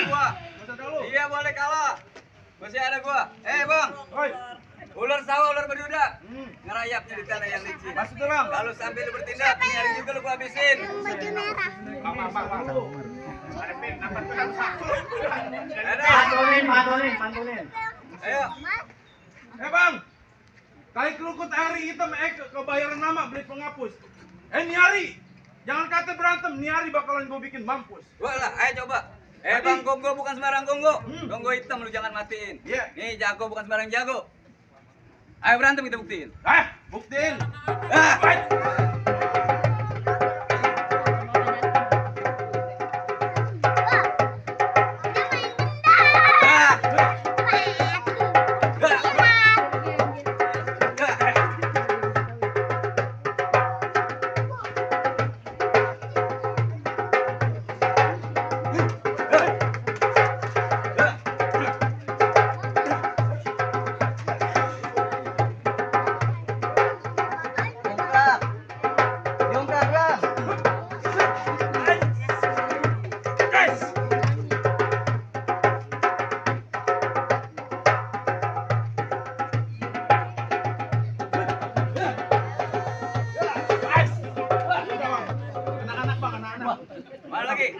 gua. Iya boleh kalah. Masih ada gua. Bang. Oi. Ular sawah, ular berduda. Ngerayapnya di tanah yang licin. Maksudnya bang? Kalau sampai lu bertindak, ini hari juga lu gua habisin. Baju merah. Bang. Ada. Pantunin. Ayo. Bang. Kali kerukut hari hitam kebayaran nama beli penghapus. Ini hari. Jangan kata berantem, nih hari bakalan gue bikin mampus. Gua lah, ayo coba. Bang, gonggo bukan sembarang gonggo. Gonggo hitam lu jangan matiin. Iya. Nih jago bukan sembarang jago. Ayo berantem kita buktiin. Buktiin. Mana lagi?